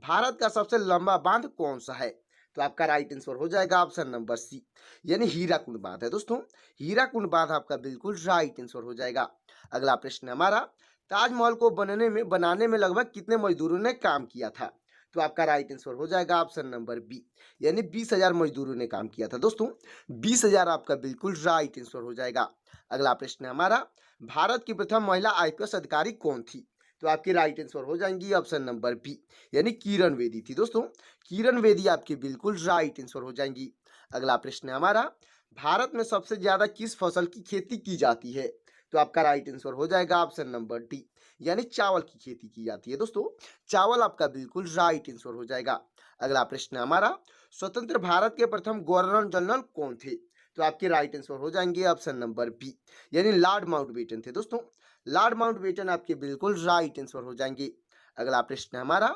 भारत का सबसे लंबा बांध कौन सा है? तो आपका राइट आंसर हो जाएगा ऑप्शन नंबर सी, यानी हीराकुंड बांध है दोस्तों। हीराकुंड बांध आपका बिल्कुल राइट आंसर हो जाएगा। अगला प्रश्न है हमारा, ताजमहल को बनाने में लगभग कितने मजदूरों ने काम किया था? तो आपका राइट आंसर हो जाएगा ऑप्शन नंबर बी, यानी 20,000 मजदूरों ने काम किया था दोस्तों। 20,000 आपका बिल्कुल राइट आंसर हो जाएगा। अगला प्रश्न है हमारा, भारत की प्रथम महिला आईपीएस अधिकारी कौन थी? तो आपकी राइट आंसर हो जाएंगी ऑप्शन नंबर बी, यानी किरण बेदी थी दोस्तों। किरण बेदी आपकी बिल्कुल राइट आंसर हो जाएंगी। अगला प्रश्न है हमारा, भारत में सबसे ज्यादा किस फसल की खेती की जाती है? तो आपका राइट आंसर हो जाएगा ऑप्शन नंबर डी, यानी चावल की खेती की जाती है दोस्तों। चावल आपका बिल्कुल राइट आंसर हो जाएगा। अगला प्रश्न है हमारा, स्वतंत्र भारत के प्रथम गवर्नर जनरल कौन थे? तो आपके राइट आंसर हो जाएंगे ऑप्शन नंबर बी, यानी लॉर्ड माउंटबेटन थे दोस्तों। लॉर्ड माउंटबेटन आपके बिल्कुल राइट आंसर हो जाएंगे। अगला प्रश्न है हमारा,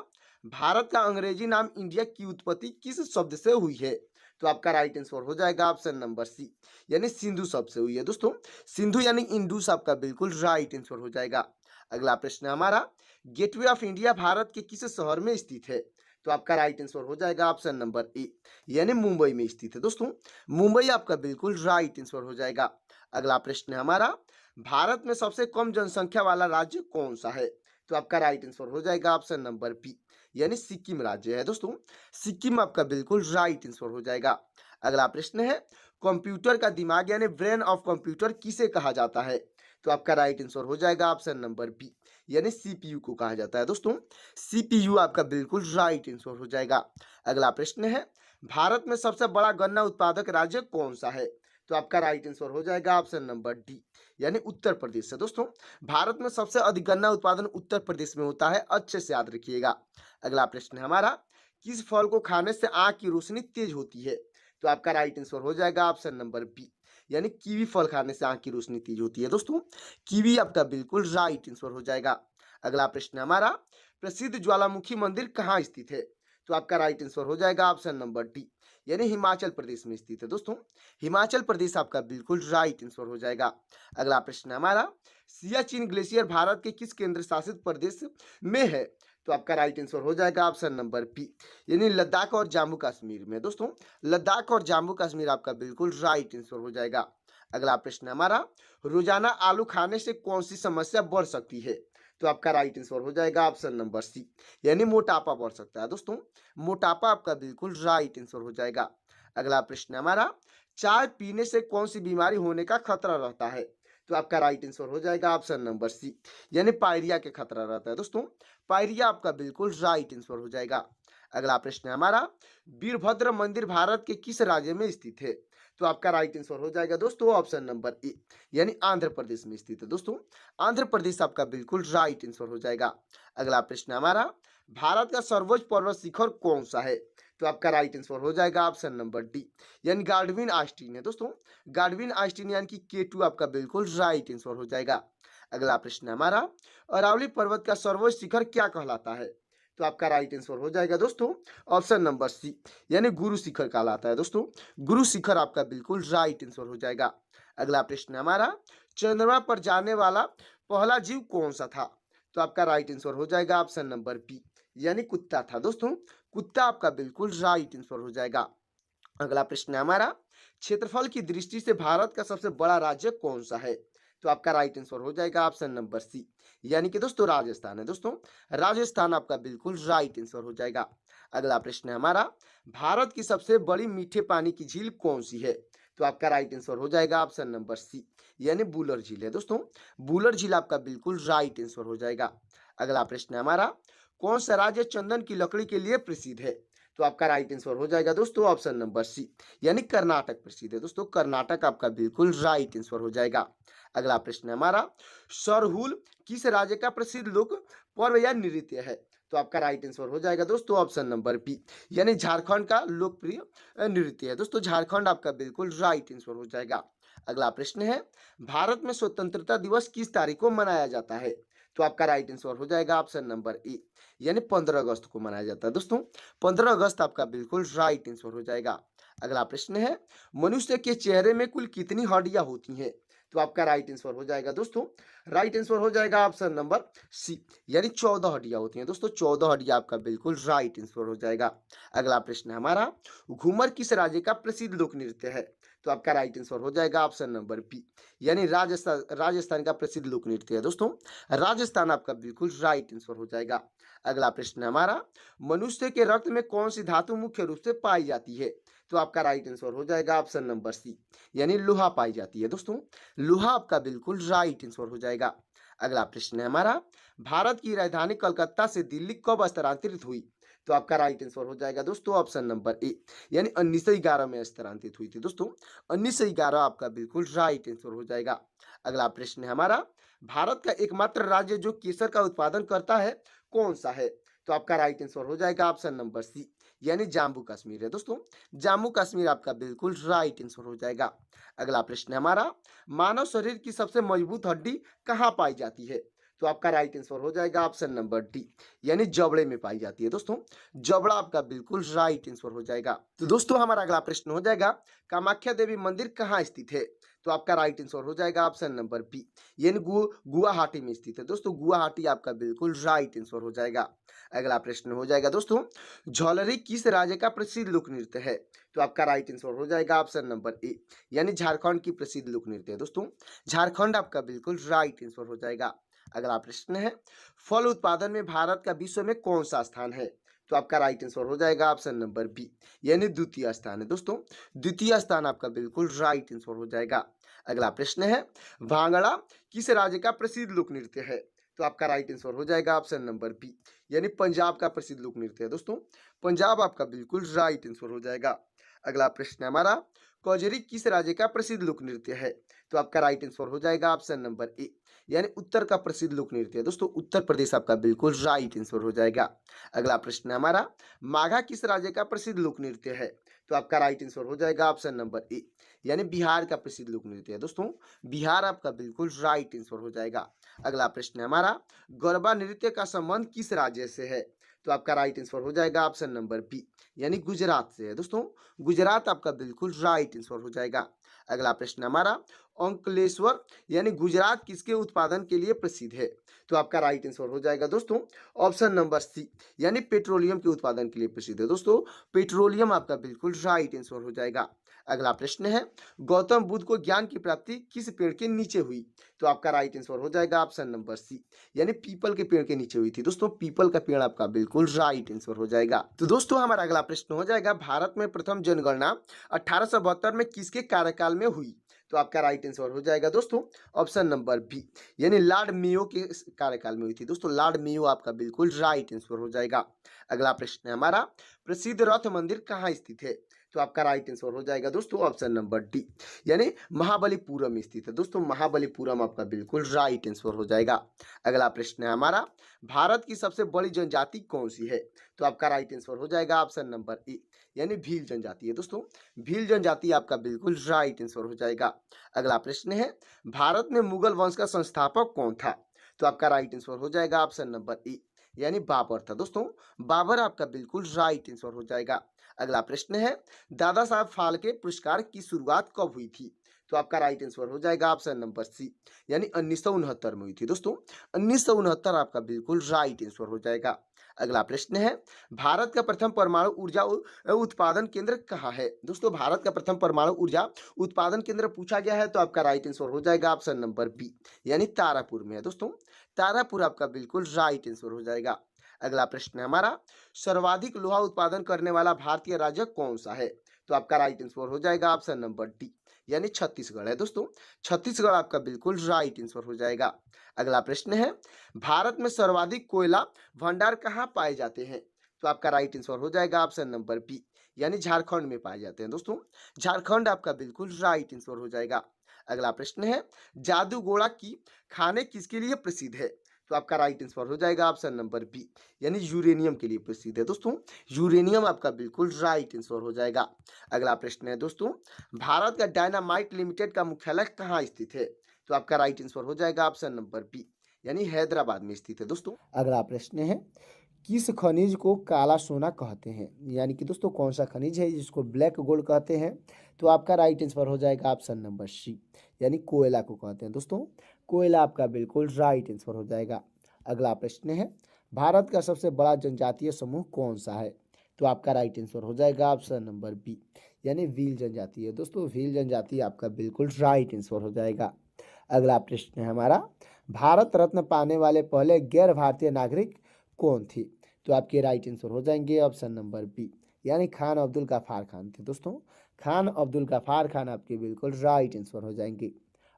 भारत का अंग्रेजी नाम इंडिया की उत्पत्ति किस शब्द से हुई है? तो आपका राइट आंसर हो जाएगा ऑप्शन नंबर सी, यानी सिंधु शब्द से हुई है दोस्तों। सिंधु यानी इंडूस आपका बिल्कुल राइट आंसर हो जाएगा। अगला प्रश्न है हमारा, गेटवे ऑफ इंडिया भारत के किस शहर में स्थित है? तो आपका राइट आंसर हो जाएगा ऑप्शन नंबर ए, यानी मुंबई में स्थित है दोस्तों। मुंबई आपका बिल्कुल राइट आंसर हो जाएगा। अगला प्रश्न है हमारा, भारत में सबसे कम जनसंख्या वाला राज्य कौन सा है? तो आपका राइट आंसर हो जाएगा ऑप्शन नंबर बी, यानी सिक्किम राज्य है दोस्तों। सिक्किम आपका बिल्कुल राइट आंसर हो जाएगा। अगला प्रश्न है, कंप्यूटर का दिमाग यानी ब्रेन ऑफ कंप्यूटर किसे कहा जाता है? तो आपका राइट आंसर हो जाएगा ऑप्शन नंबर बी, यानी सीपीयू को कहा जाता है दोस्तों। सीपीयू आपका बिल्कुल राइट आंसर हो जाएगा। अगला प्रश्न है, भारत में सबसे बड़ा गन्ना उत्पादक राज्य कौन सा है? तो आपका राइट आंसर हो जाएगा ऑप्शन नंबर डी, यानी उत्तर प्रदेश है दोस्तों। भारत में सबसे अधिक गन्ना उत्पादन उत्तर प्रदेश में होता है, अच्छे से याद रखिएगा। अगला प्रश्न है हमारा, किस फल को खाने से आंख की रोशनी तेज होती है? तो आपका राइट आंसर हो जाएगा ऑप्शन नंबर बी, यानी कीवी फल खाने से आंख की रोशनी तेज होती है दोस्तों। कीवी आपका बिल्कुल राइट आंसर हो जाएगा। अगला प्रश्न है हमारा, प्रसिद्ध ज्वालामुखी मंदिर कहाँ स्थित है? तो आपका राइट आंसर हो जाएगा ऑप्शन नंबर डी, यानी हिमाचल प्रदेश में स्थित है दोस्तों। हिमाचल प्रदेश आपका बिल्कुल राइट आंसर हो जाएगा। अगला प्रश्न है हमारा, सियाचिन ग्लेशियर भारत के किस केंद्र शासित प्रदेश में है? तो आपका राइट आंसर हो जाएगा ऑप्शन नंबर बी, यानी लद्दाख और जम्मू कश्मीर में दोस्तों। लद्दाख और जम्मू कश्मीर आपका बिल्कुल राइट आंसर हो जाएगा। अगला प्रश्न है हमारा, रोजाना आलू खाने से कौन सी समस्या बढ़ सकती है? तो आपका राइट आंसर हो जाएगा ऑप्शन नंबर सी, यानी मोटापा बढ़ सकता है दोस्तों। मोटापा आपका बिल्कुल राइट आंसर हो जाएगा। अगला प्रश्न है हमारा, चाय पीने से कौन सी बीमारी होने का खतरा रहता है? तो आपका राइट आंसर हो जाएगा ऑप्शन नंबर सी, यानी पायरिया के खतरा रहता है दोस्तों। पायरिया आपका बिल्कुल राइट आंसर हो जाएगा। अगला प्रश्न है हमारा, वीरभद्र मंदिर भारत के किस राज्य में स्थित है? तो आपका राइट आंसर हो जाएगा दोस्तों ऑप्शन नंबर ए, यानी आंध्र प्रदेश में स्थित है दोस्तों। आंध्र प्रदेश आपका बिल्कुल राइट आंसर हो जाएगा। अगला प्रश्न है हमारा, भारत का सर्वोच्च पर्वत शिखर कौन सा है? तो आपका राइट आंसर हो जाएगा ऑप्शन नंबर डी, यानी गार्डविन आस्टीन है दोस्तों। गार्डविन आस्टीन यानी कि K2 आपका बिल्कुल राइट आंसर हो जाएगा। अगला प्रश्न है हमारा, अरावली पर्वत का सर्वोच्च शिखर क्या कहलाता है? तो आपका राइट आंसर हो जाएगा दोस्तों ऑप्शन नंबर सी, यानी गुरु शिखर कहलाता है दोस्तों। गुरु शिखर आपका बिल्कुल राइट आंसर हो जाएगा। अगला प्रश्न है हमारा, चंद्रमा पर जाने वाला पहला जीव कौन सा था? तो आपका राइट आंसर हो जाएगा ऑप्शन नंबर बी, यानी कुत्ता था दोस्तों। कुत्ता आपका बिल्कुल राइट आंसर हो जाएगा। अगला प्रश्न है हमारा, क्षेत्रफल की दृष्टि से भारत का सबसे बड़ा राज्य कौन सा है? तो आपका राइट आंसर हो जाएगा ऑप्शन नंबर सी, यानी कि दोस्तों राजस्थान है दोस्तों। राजस्थान आपका बिल्कुल राइट आंसर हो जाएगा। अगला प्रश्न है हमारा, भारत की सबसे बड़ी मीठे पानी की झील कौन सी है? तो आपका राइट आंसर हो जाएगा ऑप्शन नंबर सी, यानी बूलर झील है दोस्तों। बूलर झील आपका बिल्कुल राइट आंसर हो जाएगा। अगला प्रश्न है हमारा, कौन सा राज्य चंदन की लकड़ी के लिए प्रसिद्ध है? तो आपका राइट आंसर हो जाएगा दोस्तों ऑप्शन नंबर सी, यानी कर्नाटक प्रसिद्ध है दोस्तों। कर्नाटक आपका बिल्कुल राइट आंसर हो जाएगा। अगला प्रश्न है हमारा, सरहुल किस राज्य का प्रसिद्ध लोक पर्व या नृत्य है? तो आपका राइट आंसर हो जाएगा दोस्तों ऑप्शन नंबर बी, यानी झारखंड का लोकप्रिय नृत्य है दोस्तों। झारखंड आपका बिल्कुल राइट आंसर हो जाएगा। अगला प्रश्न है, भारत में स्वतंत्रता दिवस किस तारीख को मनाया जाता है? तो आपका राइट आंसर हो जाएगा ऑप्शन नंबर ए, यानी 15 अगस्त को मनाया जाता है दोस्तों। 15 अगस्त आपका बिल्कुल राइट आंसर हो जाएगा। अगला प्रश्न है, मनुष्य के चेहरे में कुल कितनी हड्डियां होती हैं? तो आपका राइट आंसर हो जाएगा दोस्तों, राइट आंसर हो जाएगा ऑप्शन नंबर सी, यानी 14 हड्डियां होती हैं दोस्तों, 14 हड्डियां आपका बिल्कुल राइट आंसर हो जाएगा। अगला प्रश्न है हमारा, घूमर किस राज्य का प्रसिद्ध लोक नृत्य है? तो आपका राइट आंसर हो जाएगा ऑप्शन नंबर बी, यानी राजस्थान का प्रसिद्ध लोक नृत्य है दोस्तों, राजस्थान आपका बिल्कुल राइट आंसर हो जाएगा। अगला प्रश्न है हमारा, मनुष्य के रक्त में कौन सी धातु मुख्य रूप से पाई जाती है? तो आपका राइट आंसर हो जाएगा ऑप्शन नंबर सी, यानी लोहा पाई जाती है दोस्तों, लोहा आपका बिल्कुल राइट आंसर हो जाएगा। अगला प्रश्न है हमारा, भारत की राजधानी कलकत्ता से दिल्ली कब स्थानांतरित हुई? तो आपका राइट आंसर हो जाएगा दोस्तों ऑप्शन नंबर ए, यानी 1911 में स्थानांतरित हुई थी दोस्तों, 1911 आपका बिल्कुल राइट आंसर हो जाएगा। अगला प्रश्न है हमारा, भारत का एकमात्र राज्य जो केसर का उत्पादन करता है कौन सा है? तो आपका राइट आंसर हो जाएगा ऑप्शन नंबर सी, यानी जम्मू कश्मीर है दोस्तों, जम्मू कश्मीर आपका बिल्कुल राइट आंसर हो जाएगा। अगला प्रश्न है हमारा, मानव शरीर की सबसे मजबूत हड्डी कहाँ पाई जाती है? तो आपका राइट आंसर हो जाएगा ऑप्शन नंबर डी, यानी जबड़े में पाई जाती है दोस्तों, जबड़ा आपका बिल्कुल राइट आंसर हो जाएगा। तो दोस्तों हमारा अगला प्रश्न हो जाएगा, कामाख्या देवी मंदिर कहाँ स्थित है? तो आपका राइट आंसर हो जाएगा ऑप्शन नंबर बी, यानी गुवाहाटी में स्थित है दोस्तों, गुवाहाटी आपका बिल्कुल राइट आंसर हो जाएगा। अगला प्रश्न हो जाएगा दोस्तों, झोलरी किस राज्य का प्रसिद्ध लोक नृत्य है? तो आपका राइट आंसर हो जाएगा ऑप्शन नंबर ए, यानी झारखंड की प्रसिद्ध लोक नृत्य है दोस्तों, झारखंड आपका बिल्कुल राइट आंसर हो जाएगा। अगला प्रश्न है, फल उत्पादन में भारत का विश्व में कौन सा स्थान है? तो आपका राइट आंसर हो जाएगा ऑप्शन नंबर बी, यानी द्वितीय स्थान है दोस्तों, द्वितीय स्थान आपका बिल्कुल राइट आंसर हो जाएगा। अगला प्रश्न है, भांगड़ा किस राज्य का प्रसिद्ध लोक नृत्य है? तो आपका राइट आंसर हो जाएगा ऑप्शन नंबर बी, यानी पंजाब का प्रसिद्ध लोक नृत्य है दोस्तों, पंजाब आपका बिल्कुल राइट आंसर हो जाएगा। अगला प्रश्न है हमारा, कजरी किस राज्य का प्रसिद्ध लोक नृत्य है? तो आपका राइट आंसर हो जाएगा ऑप्शन नंबर ए, यानी उत्तर का प्रसिद्ध लोक नृत्य है दोस्तों, उत्तर प्रदेश आपका बिल्कुल राइट आंसर हो जाएगा। अगला प्रश्न है हमारा, माघा किस राज्य का प्रसिद्ध लोक नृत्य है? तो आपका राइट आंसर हो जाएगा ऑप्शन नंबर ए, यानी बिहार का प्रसिद्ध लोक नृत्य है दोस्तों, बिहार आपका बिल्कुल राइट आंसर हो जाएगा। अगला प्रश्न है हमारा, गरबा नृत्य का संबंध किस राज्य से है? तो आपका राइट आंसर हो जाएगा ऑप्शन नंबर बी, यानी गुजरात से है दोस्तों, गुजरात आपका बिल्कुल राइट आंसर हो जाएगा। अगला प्रश्न हमारा, अंकलेश्वर यानी गुजरात किसके उत्पादन के लिए प्रसिद्ध है? तो आपका राइट आंसर हो जाएगा दोस्तों ऑप्शन नंबर सी, यानी पेट्रोलियम के उत्पादन के लिए प्रसिद्ध है दोस्तों, पेट्रोलियम आपका बिल्कुल राइट आंसर हो जाएगा। अगला प्रश्न है, गौतम बुद्ध को ज्ञान की प्राप्ति किस पेड़ के नीचे हुई? तो आपका राइट आंसर हो जाएगा ऑप्शन नंबर सी, यानी पीपल के पेड़ के नीचे हुई थी दोस्तों, पीपल का पेड़ आपका बिल्कुल राइट आंसर हो जाएगा। तो दोस्तों हमारा अगला प्रश्न हो जाएगा, भारत में प्रथम जनगणना 1872 में किसके कार्यकाल में हुई? तो आपका राइट आंसर हो जाएगा दोस्तों ऑप्शन नंबर बी, यानी लॉर्ड मेयो के कार्यकाल में हुई थी दोस्तों, लॉर्ड मेयो आपका बिल्कुल राइट आंसर हो जाएगा। अगला प्रश्न है हमारा, प्रसिद्ध रथ मंदिर कहाँ स्थित है? तो आपका राइट आंसर हो जाएगा दोस्तों ऑप्शन नंबर डी, यानी महाबलीपुरम में स्थित है दोस्तों, महाबलीपुरम आपका बिल्कुल राइट आंसर हो जाएगा। अगला प्रश्न है हमारा, भारत की सबसे बड़ी जनजाति कौन सी है? तो आपका राइट आंसर हो जाएगा ऑप्शन नंबर ए, यानी भील जनजाति है दोस्तों, भील जनजाति आपका बिल्कुल राइट आंसर हो जाएगा। अगला प्रश्न है, भारत में मुगल वंश का संस्थापक कौन था? तो आपका राइट आंसर हो जाएगा ऑप्शन नंबर ए, यानी बाबर था दोस्तों, बाबर आपका बिल्कुल राइट आंसर हो जाएगा। अगला प्रश्न है, दादा साहब फाल्के पुरस्कार की शुरुआत कब हुई थी? तो आपका राइट आंसर हो जाएगा ऑप्शन नंबर सी, यानी 1969 में हुई थी दोस्तों, 1969 आपका बिल्कुल राइट आंसर हो जाएगा। अगला प्रश्न है, भारत का प्रथम परमाणु ऊर्जा उत्पादन केंद्र कहाँ है? दोस्तों भारत का प्रथम परमाणु ऊर्जा उत्पादन केंद्र पूछा गया है, तो आपका राइट आंसर हो जाएगा ऑप्शन नंबर बी, यानी तारापुर में है दोस्तों, तारापुर आपका बिल्कुल राइट आंसर हो जाएगा। अगला प्रश्न है हमारा, सर्वाधिक लोहा उत्पादन करने वाला भारतीय राज्य कौन सा है? तो आपका राइट आंसर हो जाएगा ऑप्शन नंबर डी, यानी छत्तीसगढ़ है दोस्तों, छत्तीसगढ़ आपका बिल्कुल राइट आंसर हो जाएगा। अगला प्रश्न है, भारत में सर्वाधिक कोयला भंडार कहाँ पाए जाते हैं? तो आपका राइट आंसर हो जाएगा ऑप्शन नंबर बी, यानी झारखंड में पाए जाते हैं दोस्तों, झारखंड आपका बिल्कुल राइट आंसर हो जाएगा। अगला प्रश्न है, जादूगोड़ा की खाने किसके लिए प्रसिद्ध है? तो आपका राइट आंसर हो जाएगा ऑप्शन नंबर बी, यानी यूरेनियम के लिए प्रसिद्ध है दोस्तों, यूरेनियम आपका बिल्कुल राइट आंसर हो जाएगा। अगला प्रश्न है दोस्तों, भारत का डायनामाइट लिमिटेड का मुख्यालय कहाँ स्थित है? तो आपका राइट आंसर हो जाएगा ऑप्शन नंबर बी, यानी हैदराबाद में स्थित है दोस्तों। अगला प्रश्न है, किस खनिज को काला सोना कहते हैं? यानी कि दोस्तों कौन सा खनिज है जिसको ब्लैक गोल्ड कहते हैं? तो आपका राइट आंसर हो जाएगा ऑप्शन नंबर सी, यानी कोयला को कहते हैं दोस्तों। कोयला आपका बिल्कुल राइट आंसर हो जाएगा। अगला प्रश्न है, भारत का सबसे बड़ा जनजातीय समूह कौन सा है? तो आपका राइट आंसर हो जाएगा ऑप्शन नंबर बी, यानी भील जनजाति है दोस्तों। भील जनजाति आपका बिल्कुल राइट आंसर हो जाएगा। अगला प्रश्न है हमारा, भारत रत्न पाने वाले पहले गैर भारतीय नागरिक कौन थी? तो आपके राइट आंसर हो जाएंगे ऑप्शन नंबर बी, यानी खान अब्दुल गफ्फार खान थे दोस्तों। खान अब्दुल गफ्फार खान आपके बिल्कुल राइट आंसर हो जाएंगे।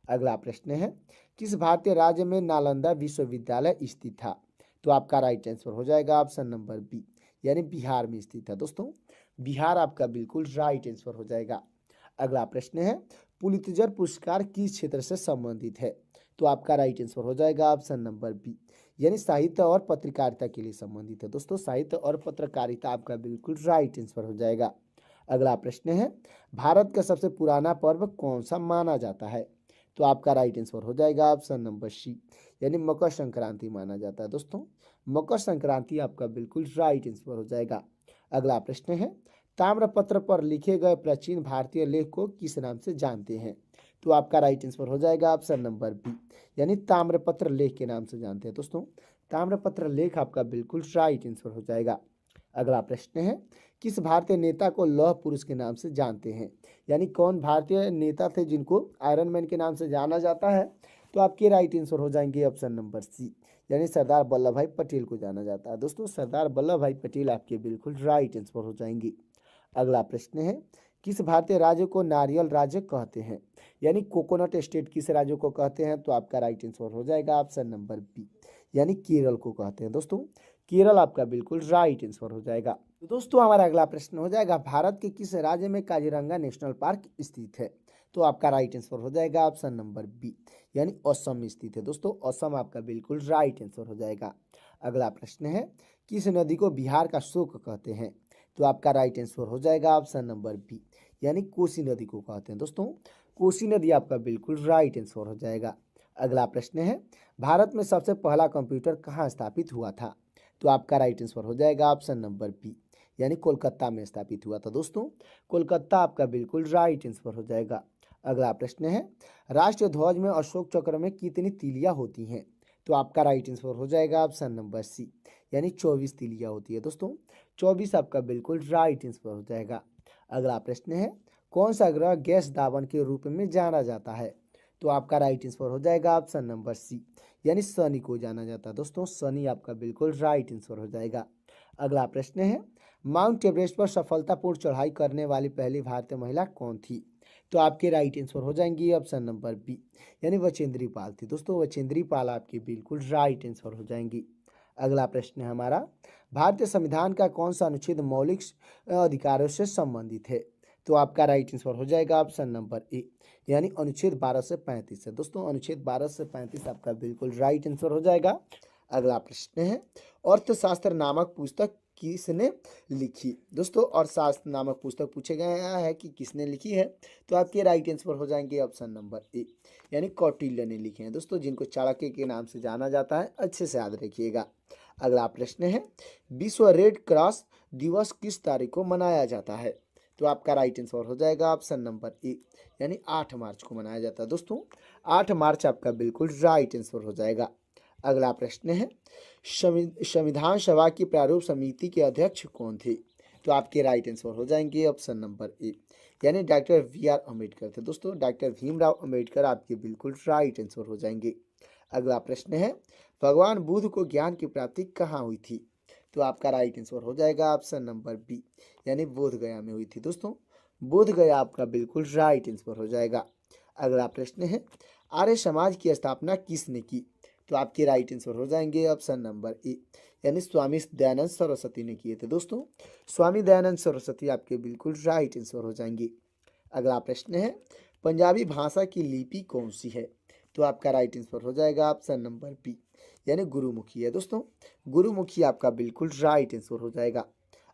अगला प्रश्न है, किस भारतीय राज्य में नालंदा विश्वविद्यालय स्थित था? तो आपका राइट आंसर हो जाएगा ऑप्शन नंबर बी, यानी बिहार में स्थित है दोस्तों। बिहार आपका बिल्कुल राइट आंसर हो जाएगा। अगला प्रश्न है, पुलित्जर पुरस्कार किस क्षेत्र से संबंधित है? तो आपका राइट आंसर हो जाएगा ऑप्शन नंबर बी, यानी साहित्य और पत्रकारिता के लिए संबंधित है दोस्तों। साहित्य और पत्रकारिता आपका बिल्कुल राइट आंसर हो जाएगा। अगला प्रश्न है, भारत का सबसे पुराना पर्व कौन सा माना जाता है? तो आपका राइट आंसर हो जाएगा ऑप्शन नंबर सी, यानी मकर संक्रांति माना जाता है दोस्तों। मकर संक्रांति आपका बिल्कुल राइट आंसर हो जाएगा। अगला प्रश्न है, ताम्रपत्र पर लिखे गए प्राचीन भारतीय लेख को किस नाम से जानते हैं? तो आपका राइट आंसर हो जाएगा ऑप्शन नंबर बी, यानी ताम्रपत्र लेख के नाम से जानते हैं दोस्तों। ताम्रपत्र लेख आपका बिल्कुल राइट आंसर हो जाएगा। अगला प्रश्न है, किस भारतीय नेता को लौह पुरुष के नाम से जानते हैं? यानी कौन भारतीय नेता थे जिनको आयरन मैन के नाम से जाना जाता है? तो आपके राइट आंसर हो जाएंगे ऑप्शन नंबर सी, यानी सरदार वल्लभ भाई पटेल को जाना जाता है दोस्तों। सरदार वल्लभ भाई पटेल आपके बिल्कुल राइट आंसर हो जाएंगे। अगला प्रश्न है, किस भारतीय राज्य को नारियल राज्य कहते हैं? यानी कोकोनट स्टेट किस राज्य को कहते हैं? तो आपका राइट आंसर हो जाएगा ऑप्शन नंबर बी, यानी केरल को कहते हैं दोस्तों। केरल आपका बिल्कुल राइट आंसर हो जाएगा। तो दोस्तों हमारा अगला प्रश्न हो जाएगा, भारत के किस राज्य में काजीरंगा नेशनल पार्क स्थित है? तो आपका राइट आंसर हो जाएगा ऑप्शन नंबर बी, यानी असम में स्थित है दोस्तों। असम आपका बिल्कुल राइट आंसर हो जाएगा। अगला प्रश्न है, किस नदी को बिहार का शोक कहते हैं? तो आपका राइट आंसर हो जाएगा ऑप्शन नंबर बी, यानी कोसी नदी को कहते हैं दोस्तों। कोसी नदी आपका बिल्कुल राइट आंसर हो जाएगा। अगला प्रश्न है, भारत में सबसे पहला कंप्यूटर कहाँ स्थापित हुआ था? तो आपका राइट आंसर हो जाएगा ऑप्शन नंबर बी, यानी कोलकाता में स्थापित हुआ था दोस्तों। कोलकाता आपका बिल्कुल राइट आंसर हो जाएगा। अगला प्रश्न है, राष्ट्रीय ध्वज में अशोक चक्र में कितनी तीलियां होती हैं? तो आपका राइट आंसर हो जाएगा ऑप्शन नंबर सी, यानी 24 तीलियां होती है दोस्तों। 24 आपका बिल्कुल राइट आंसर हो जाएगा। अगला प्रश्न है, कौन सा ग्रह गैस दावन के रूप में जाना जाता है? तो आपका राइट आंसर हो जाएगा ऑप्शन नंबर सी, यानी शनि को जाना जाता है दोस्तों। शनि आपका बिल्कुल राइट आंसर हो जाएगा। अगला प्रश्न है, माउंट एवरेस्ट पर सफलतापूर्ण चढ़ाई करने वाली पहली भारतीय महिला कौन थी? तो आपके राइट आंसर हो जाएंगी ऑप्शन नंबर बी, यानी बचेंद्री पाल थी दोस्तों। बचेंद्री पाल आपकी बिल्कुल राइट आंसर हो जाएंगी। अगला प्रश्न है हमारा, भारतीय संविधान का कौन सा अनुच्छेद मौलिक अधिकारों से संबंधित है? तो आपका राइट आंसर हो जाएगा ऑप्शन नंबर ए, यानी अनुच्छेद 12 से 35 है दोस्तों। अनुच्छेद 12 से 35 आपका बिल्कुल राइट आंसर हो जाएगा। अगला प्रश्न है, अर्थशास्त्र नामक पुस्तक किसने लिखी? दोस्तों अर्थशास्त्र नामक पुस्तक पूछे गया है कि किसने लिखी है? तो आपके राइट आंसर हो जाएंगे ऑप्शन नंबर ए, यानी कौटिल्य ने लिखे हैं दोस्तों, जिनको चाणक्य के नाम से जाना जाता है। अच्छे से याद रखिएगा। अगला प्रश्न है, विश्व रेड क्रॉस दिवस किस तारीख को मनाया जाता है? तो आपका राइट आंसर हो जाएगा ऑप्शन नंबर ए, यानी 8 मार्च को मनाया जाता है दोस्तों। 8 मार्च आपका बिल्कुल राइट आंसर हो जाएगा। अगला प्रश्न है, संविधान सभा की प्रारूप समिति के अध्यक्ष कौन थे? तो आपके राइट आंसर हो जाएंगे ऑप्शन नंबर ए, यानी डॉक्टर वी.आर. अम्बेडकर थे दोस्तों। डॉक्टर भीमराव अम्बेडकर आपके बिल्कुल राइट आंसर हो जाएंगे। अगला प्रश्न है, भगवान बुद्ध को ज्ञान की प्राप्ति कहाँ हुई थी? तो आपका राइट आंसर हो जाएगा ऑप्शन नंबर बी, यानी बोध गया में हुई थी दोस्तों। बोध गया आपका बिल्कुल राइट आंसर हो जाएगा। अगला प्रश्न है, आर्य समाज की स्थापना किसने की? तो आपके राइट आंसर हो जाएंगे ऑप्शन नंबर ए, यानी स्वामी दयानंद सरस्वती ने किए थे दोस्तों। स्वामी दयानंद सरस्वती आपके बिल्कुल राइट आंसर हो जाएंगे। अगला प्रश्न है, पंजाबी भाषा की लिपि कौन सी है? तो आपका राइट आंसर हो जाएगा ऑप्शन नंबर बी, यानी गुरुमुखी है दोस्तों। गुरुमुखी आपका बिल्कुल राइट आंसर हो जाएगा।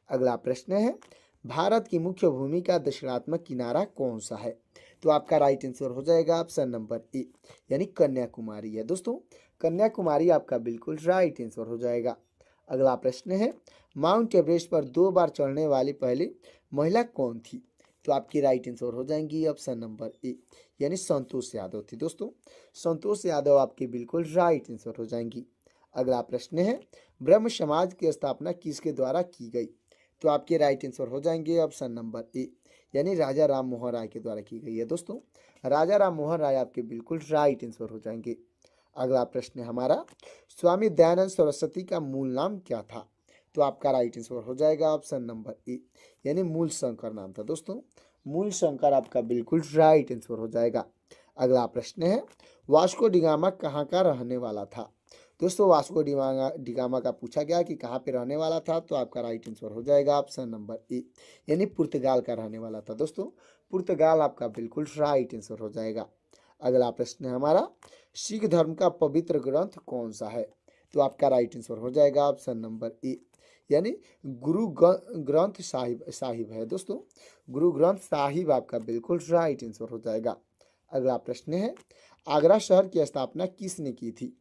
अगला प्रश्न है, भारत की मुख्य भूमि का दक्षिणात्मक किनारा कौन सा है? तो आपका राइट आंसर हो जाएगा ऑप्शन नंबर ए, यानी कन्याकुमारी है दोस्तों। कन्याकुमारी आपका बिल्कुल राइट आंसर हो जाएगा। अगला प्रश्न है, माउंट एवरेस्ट पर 2 बार चढ़ने वाली पहली महिला कौन थी? तो आपकी राइट आंसर हो जाएंगी ऑप्शन नंबर ए, यानी संतोष यादव थी दोस्तों। संतोष यादव आपकी बिल्कुल राइट आंसर हो जाएंगी। अगला प्रश्न है, ब्रह्म समाज की स्थापना किसके द्वारा की गई? तो आपके राइट आंसर हो जाएंगे ऑप्शन नंबर ए, यानी राजा राम मोहन राय के द्वारा की गई है दोस्तों। राजा राम मोहन राय आपके बिल्कुल राइट आंसर हो जाएंगे। अगला प्रश्न है हमारा, स्वामी दयानंद सरस्वती का मूल नाम क्या था? तो आपका राइट आंसर हो जाएगा ऑप्शन नंबर ए, यानी मूल शंकर नाम था दोस्तों। मूल शंकर आपका बिल्कुल राइट आंसर हो जाएगा। अगला प्रश्न है, वास्को डिगामा कहाँ का रहने वाला था? दोस्तों वास्को डिगामा का पूछा गया कि कहाँ पे रहने वाला था, तो आपका राइट आंसर हो जाएगा ऑप्शन नंबर ए, यानी पुर्तगाल का रहने वाला था दोस्तों। पुर्तगाल आपका बिल्कुल राइट आंसर हो जाएगा। अगला प्रश्न है हमारा, सिख धर्म का पवित्र ग्रंथ कौन सा है? तो आपका राइट आंसर हो जाएगा ऑप्शन नंबर ए, यानी गुरु ग्रंथ साहिब है दोस्तों। गुरु ग्रंथ साहिब आपका बिल्कुल राइट आंसर हो जाएगा। अगला प्रश्न है, आगरा शहर की स्थापना किसने की थी?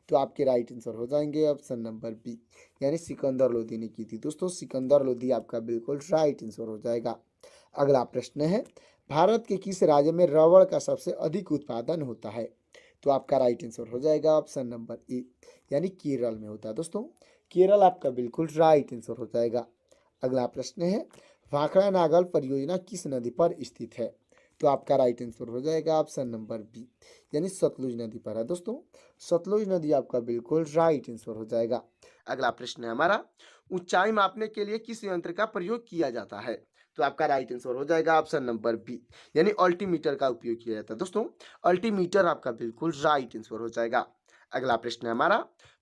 तो आपके राइट आंसर हो जाएंगे ऑप्शन नंबर बी, यानी सिकंदर लोदी ने की थी दोस्तों। सिकंदर लोदी आपका बिल्कुल राइट आंसर हो जाएगा। अगला प्रश्न है, भारत के किस राज्य में रबड़ का सबसे अधिक उत्पादन होता है? तो आपका राइट आंसर हो जाएगा ऑप्शन नंबर ए, यानी केरल में होता है दोस्तों। केरल आपका बिल्कुल राइट आंसर हो जाएगा। अगला प्रश्न है, भाखड़ा नागल परियोजना किस नदी पर स्थित है? तो आपका राइट आंसर हो जाएगा ऑप्शन नंबर बी, यानी सतलुज नदी पर है दोस्तों। सतलुज नदी आपका बिल्कुल राइट आंसर हो जाएगा। अगला प्रश्न है हमारा, ऊंचाई मापने के लिए किस यंत्र का प्रयोग किया जाता है? तो आपका राइट आंसर हो जाएगा ऑप्शन नंबर बी, यानी अल्टीमीटर का उपयोग किया जाता है दोस्तों। अल्टीमीटर आपका बिल्कुल राइट आंसर हो जाएगा। अगला प्रश्न है हमारा,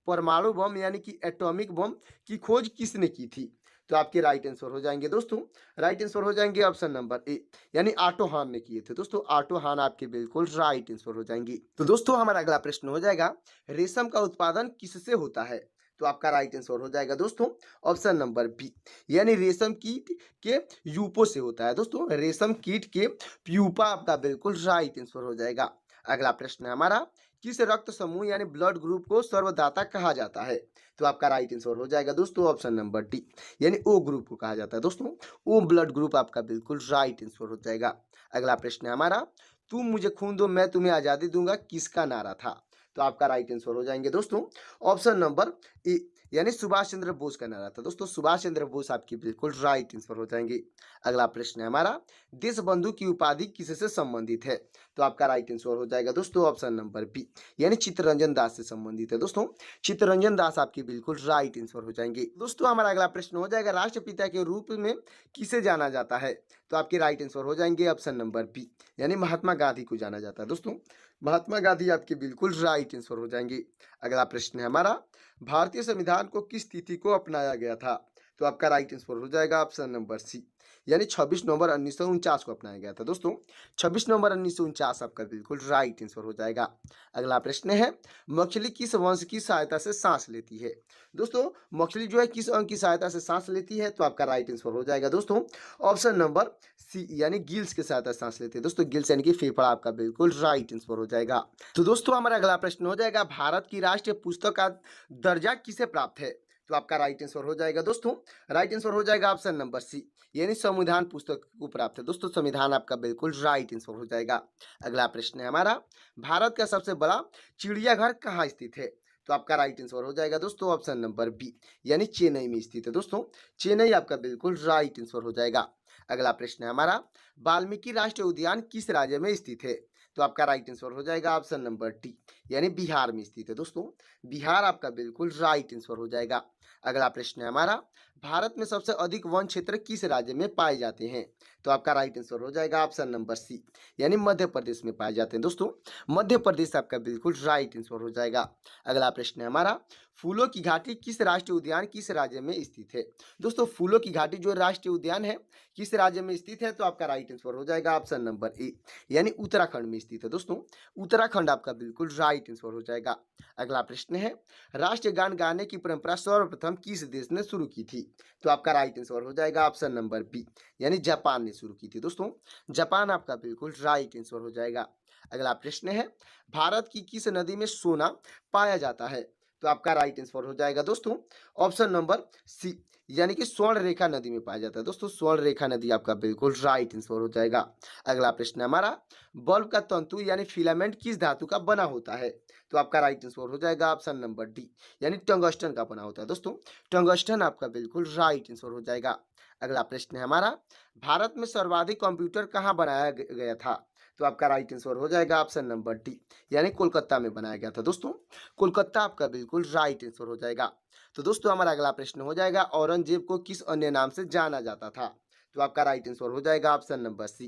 परमाणु बम यानी कि एटॉमिक बम की खोज किसने की थी? तो आपके राइट आंसर हो जाएंगे दोस्तों। राइट आंसर हो जाएंगे ऑप्शन नंबर ए, यानी ऑटो हान ने किए थे दोस्तों। ऑटो हान आपके बिल्कुल राइट आंसर हो जाएंगी। तो दोस्तों हमारा अगला प्रश्न हो जाएगा, रेशम का उत्पादन किससे होता है? तो आपका राइट आंसर हो जाएगा दोस्तों ऑप्शन नंबर बी, यानी रेशम कीट के यूपों से होता है दोस्तों। रेशम कीट के प्यूपा आपका बिल्कुल राइट आंसर हो जाएगा। अगला प्रश्न है हमारा, किस रक्त समूह यानी ब्लड ग्रुप को सर्वदाता कहा जाता है? तो आपका राइट आंसर हो जाएगा दोस्तों ऑप्शन नंबर डी, यानी ओ ग्रुप को कहा जाता है दोस्तों। ओ ब्लड ग्रुप आपका बिल्कुल राइट आंसर हो जाएगा। अगला प्रश्न है हमारा, तुम मुझे खून दो मैं तुम्हें आजादी दूंगा किसका नारा था? तो आपका राइट आंसर हो जाएंगे दोस्तों ऑप्शन नंबर ए, यानी सुभाष चंद्र बोस का नारा था दोस्तों। सुभाष चंद्र बोस आपकी बिल्कुल राइट आंसर हो जाएंगे। अगला प्रश्न है हमारा, देश बंधु की उपाधि किससे संबंधित है? तो आपका राइट आंसर हो जाएगा दोस्तों ऑप्शन नंबर बी, यानी चित्तरंजन दास से संबंधित है दोस्तों। चित्तरंजन दास आपकी बिल्कुल राइट आंसर हो जाएंगे। दोस्तों हमारा अगला प्रश्न हो जाएगा, राष्ट्रपिता के रूप में किसे जाना जाता है? तो आपके राइट आंसर हो जाएंगे ऑप्शन नंबर बी, यानी महात्मा गांधी को जाना जाता है दोस्तों। महात्मा गांधी आपके बिल्कुल राइट आंसर हो जाएंगे। अगला प्रश्न है हमारा, भारतीय संविधान को किस तिथि को अपनाया गया था? तो आपका राइट आंसर हो जाएगा ऑप्शन नंबर सी, यानी 26 नवंबर 1949 को अपनाया गया था दोस्तों। 26 नवंबर 1949 आपका बिल्कुल राइट आंसर हो जाएगा। अगला प्रश्न है, मछली किस वंश की सहायता से सांस लेती है? दोस्तों मछली जो है किस अंग की सहायता से सांस लेती है? तो आपका राइट आंसर हो जाएगा दोस्तों ऑप्शन नंबर सी, यानी गिल्स की सहायता से सांस लेते हैं दोस्तों। गिल्स यानी कि फेफड़ा आपका बिल्कुल राइट आंसर हो जाएगा। तो दोस्तों हमारा अगला प्रश्न हो जाएगा, भारत की राष्ट्रीय पुस्तक का दर्जा किसे प्राप्त है? तो आपका राइट आंसर हो जाएगा दोस्तों, राइट आंसर हो जाएगा ऑप्शन नंबर सी, यानी संविधान पुस्तक को प्राप्त है दोस्तों। संविधान आपका बिल्कुल राइट आंसर हो जाएगा। अगला प्रश्न है हमारा, भारत का सबसे बड़ा चिड़ियाघर कहाँ स्थित है? तो आपका राइट आंसर हो जाएगा दोस्तों ऑप्शन नंबर बी, यानी चेन्नई में स्थित है दोस्तों। चेन्नई आपका बिल्कुल राइट आंसर हो जाएगा। अगला प्रश्न है हमारा, वाल्मीकि राष्ट्रीय उद्यान किस राज्य में स्थित है? तो आपका राइट आंसर हो जाएगा ऑप्शन नंबर डी, यानी बिहार में स्थित है दोस्तों। बिहार आपका बिल्कुल राइट आंसर हो जाएगा। अगला प्रश्न है हमारा, भारत में सबसे अधिक वन क्षेत्र किस राज्य में पाए जाते हैं? तो आपका राइट आंसर हो जाएगा ऑप्शन नंबर सी, यानी मध्य प्रदेश में पाए जाते हैं दोस्तों। मध्य प्रदेश आपका बिल्कुल राइट आंसर हो जाएगा। अगला प्रश्न है हमारा, फूलों की घाटी किस राष्ट्रीय उद्यान किस राज्य में स्थित है? दोस्तों फूलों की घाटी जो राष्ट्रीय उद्यान है किस राज्य में स्थित है? तो आपका राइट आंसर हो जाएगा ऑप्शन नंबर ए, यानी उत्तराखंड में स्थित है दोस्तों। उत्तराखंड आपका बिल्कुल राइट आंसर हो जाएगा। अगला प्रश्न है, राष्ट्रीय गान गाने की परंपरा सर्वप्रथम किस देश ने शुरू की थी? तो आपका राइट आंसर हो जाएगा ऑप्शन नंबर बी, यानी जापान ने शुरू की थी दोस्तों। जापान आपका बिल्कुल राइट आंसर हो जाएगा। अगला प्रश्न है, भारत की किस नदी में सोना पाया जाता है? तो आपका राइट आंसर हो जाएगा दोस्तों ऑप्शन नंबर सी, यानी कि स्वर्ण रेखा नदी में पाया जाता है। दोस्तों स्वर्ण रेखा नदी आपका बिल्कुल राइट आंसर हो जाएगा। अगला प्रश्न है हमारा, बल्ब का तंतु यानी फिलामेंट किस धातु का बना होता है? तो आपका राइट आंसर हो जाएगा ऑप्शन नंबर डी, यानी टंगस्टन का बना होता है। दोस्तों टंगस्टन आपका बिल्कुल राइट आंसर हो जाएगा। अगला प्रश्न है हमारा, भारत में सर्वाधिक कंप्यूटर कहाँ बनाया गया था? तो आपका राइट आंसर हो जाएगा ऑप्शन नंबर डी, यानी कोलकाता में बनाया गया था। दोस्तों कोलकाता आपका बिल्कुल राइट आंसर हो जाएगा। तो दोस्तों हमारा अगला प्रश्न हो जाएगा, औरंगजेब को किस अन्य नाम से जाना जाता था? तो आपका राइट आंसर हो जाएगा ऑप्शन नंबर सी,